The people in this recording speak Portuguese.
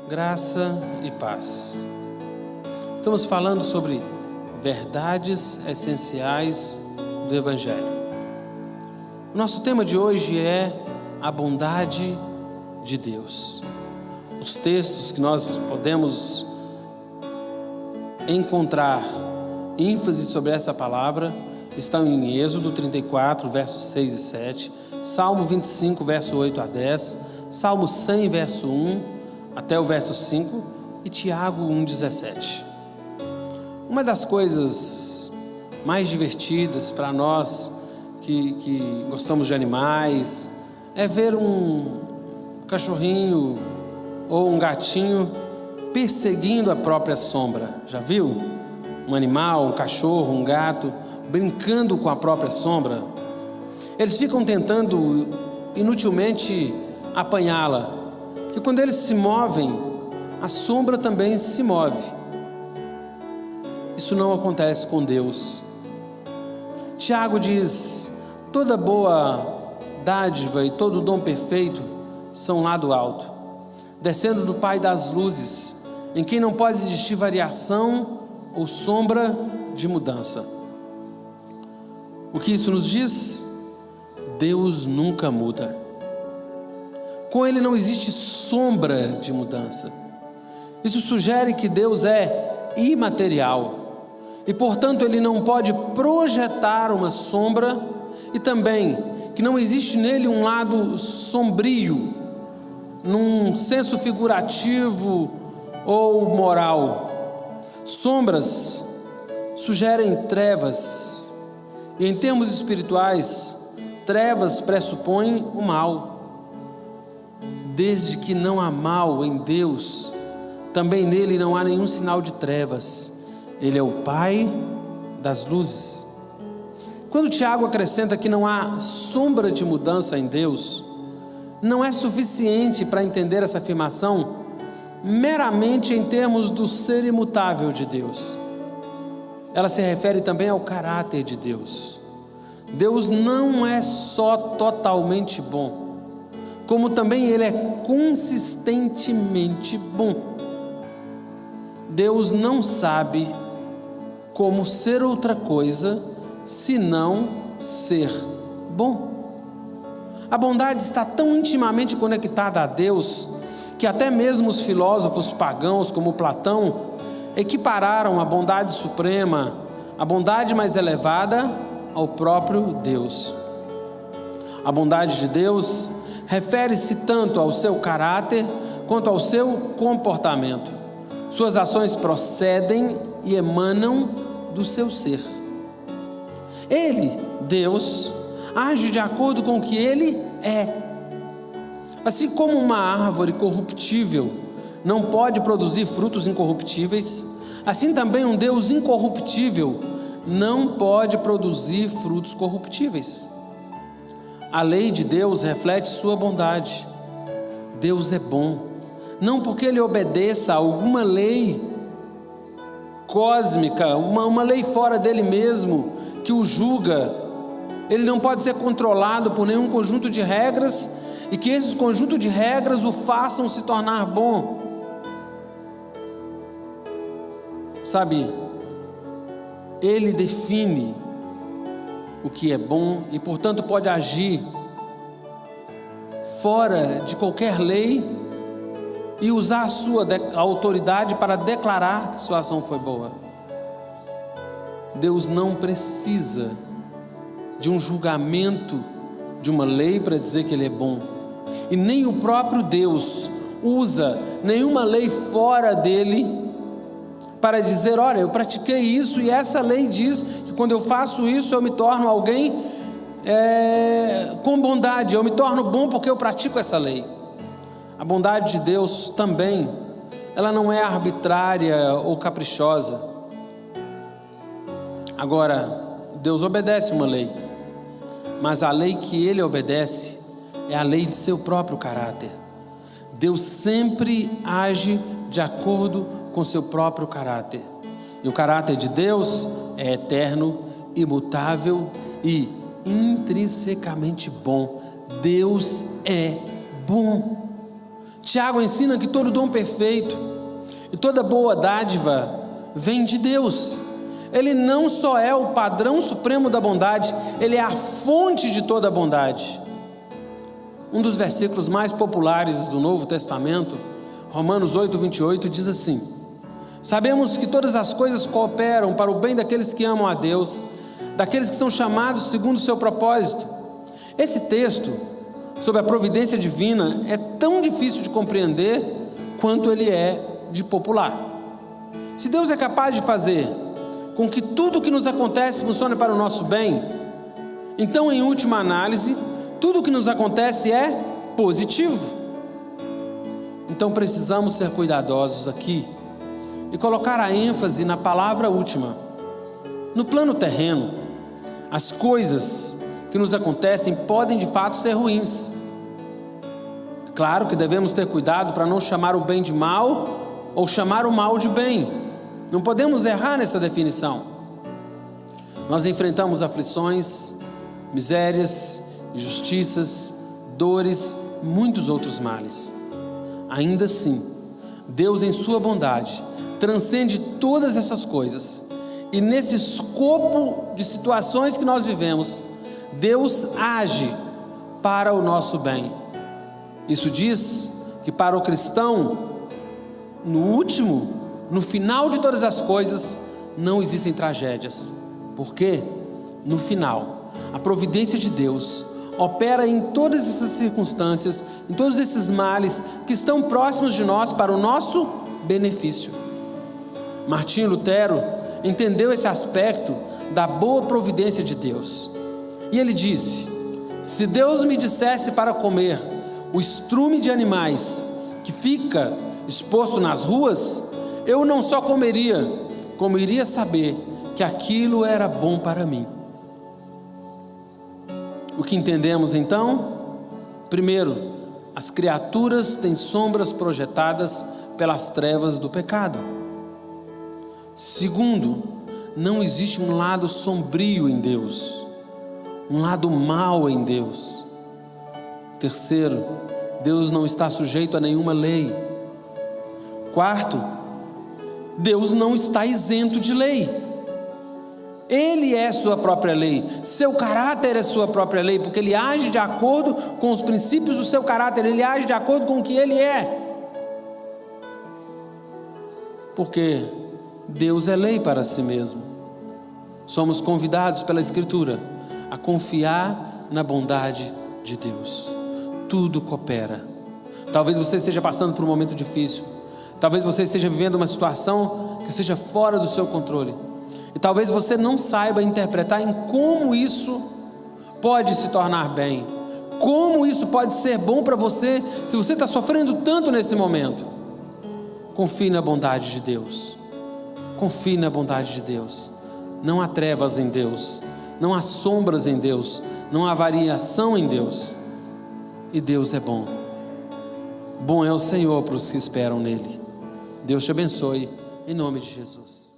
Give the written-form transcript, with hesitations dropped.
Graça e paz. Estamos falando sobre verdades essenciais do Evangelho. O nosso tema de hoje é a bondade de Deus. Os textos que nós podemos encontrar ênfase sobre essa palavra estão em Êxodo 34, versos 6 e 7, Salmo 25, verso 8 a 10, Salmo 100, verso 1 até o verso 5 e Tiago 1,17. Uma das coisas mais divertidas para nós que gostamos de animais é ver um cachorrinho ou um gatinho perseguindo a própria sombra. Já viu? Um animal, um cachorro, um gato brincando com a própria sombra. Eles ficam tentando inutilmente apanhá-la, que quando eles se movem, a sombra também se move. Isso não acontece com Deus. Tiago diz: toda boa dádiva e todo dom perfeito são lá do alto, descendo do Pai das luzes, em quem não pode existir variação ou sombra de mudança. O que isso nos diz? Deus nunca muda. Com Ele não existe sombra de mudança. Isso sugere que Deus é imaterial e, portanto, Ele não pode projetar uma sombra, e também que não existe nele um lado sombrio, num senso figurativo ou moral. Sombras sugerem trevas, e em termos espirituais, trevas pressupõem o mal. Desde que não há mal em Deus, também nele não há nenhum sinal de trevas. Ele é o Pai das luzes. Quando Tiago acrescenta que não há sombra de mudança em Deus, não é suficiente para entender essa afirmação meramente em termos do ser imutável de Deus. Ela se refere também ao caráter de Deus. Deus não é só totalmente bom, como também Ele é consistentemente bom. Deus não sabe como ser outra coisa senão ser bom. A bondade está tão intimamente conectada a Deus que até mesmo os filósofos pagãos como Platão equipararam a bondade suprema, a bondade mais elevada, ao próprio Deus. A bondade de Deus refere-se tanto ao seu caráter quanto ao seu comportamento. Suas ações procedem e emanam do seu ser. Ele, Deus, age de acordo com o que Ele é. Assim como uma árvore corruptível não pode produzir frutos incorruptíveis, assim também um Deus incorruptível não pode produzir frutos corruptíveis. A lei de Deus reflete sua bondade. Deus é bom, não porque Ele obedeça a alguma lei cósmica, uma lei fora dele mesmo, que o julga. Ele não pode ser controlado por nenhum conjunto de regras, e que esses conjuntos de regras o façam se tornar bom. Sabe, Ele define o que é bom e, portanto, pode agir fora de qualquer lei e usar a sua autoridade para declarar que sua ação foi boa. Deus não precisa de um julgamento de uma lei para dizer que Ele é bom, e nem o próprio Deus usa nenhuma lei fora dele para dizer: olha, eu pratiquei isso e essa lei diz que quando eu faço isso eu me torno alguém com bondade, eu me torno bom porque eu pratico essa lei. A bondade de Deus também, ela não é arbitrária ou caprichosa. Agora, Deus obedece uma lei, mas a lei que Ele obedece é a lei de seu próprio caráter. Deus sempre age de acordo com seu próprio caráter. E o caráter de Deus é eterno, imutável e intrinsecamente bom. Deus é bom. Tiago ensina que todo dom perfeito e toda boa dádiva vem de Deus. Ele não só é o padrão supremo da bondade, ele é a fonte de toda a bondade. Um dos versículos mais populares do Novo Testamento, Romanos 8:28, diz assim: sabemos que todas as coisas cooperam para o bem daqueles que amam a Deus, daqueles que são chamados segundo o seu propósito. Esse texto, sobre a providência divina, é tão difícil de compreender quanto ele é de popular. Se Deus é capaz de fazer com que tudo o que nos acontece funcione para o nosso bem, então, em última análise, tudo o que nos acontece é positivo. Então precisamos ser cuidadosos aqui e colocar a ênfase na palavra última. No plano terreno, as coisas que nos acontecem podem de fato ser ruins. Claro que devemos ter cuidado para não chamar o bem de mal ou chamar o mal de bem. Não podemos errar nessa definição. Nós enfrentamos aflições, misérias, injustiças, dores, muitos outros males. Ainda assim, Deus em sua bondade transcende todas essas coisas, e nesse escopo de situações que nós vivemos, Deus age para o nosso bem. Isso diz que para o cristão, no final de todas as coisas, não existem tragédias. Porque no final, a providência de Deus opera em todas essas circunstâncias, em todos esses males que estão próximos de nós para o nosso benefício. Martinho Lutero entendeu esse aspecto da boa providência de Deus. E ele disse: se Deus me dissesse para comer o estrume de animais que fica exposto nas ruas, eu não só comeria, como iria saber que aquilo era bom para mim. O que entendemos então? Primeiro, as criaturas têm sombras projetadas pelas trevas do pecado. Segundo, não existe um lado sombrio em Deus, um lado mau em Deus. Terceiro, Deus não está sujeito a nenhuma lei. Quarto, Deus não está isento de lei. Ele é sua própria lei, seu caráter é sua própria lei, porque ele age de acordo com os princípios do seu caráter, ele age de acordo com o que ele é. Porque Deus é lei para si mesmo. Somos convidados pela Escritura a confiar na bondade de Deus. Tudo coopera. Talvez você esteja passando por um momento difícil, talvez você esteja vivendo uma situação que esteja fora do seu controle, e talvez você não saiba interpretar em como isso pode se tornar bem, como isso pode ser bom para você, se você está sofrendo tanto nesse momento. Confie na bondade de Deus. Confie na bondade de Deus. Não há trevas em Deus, não há sombras em Deus, não há variação em Deus. E Deus é bom. Bom é o Senhor para os que esperam nele. Deus te abençoe, em nome de Jesus.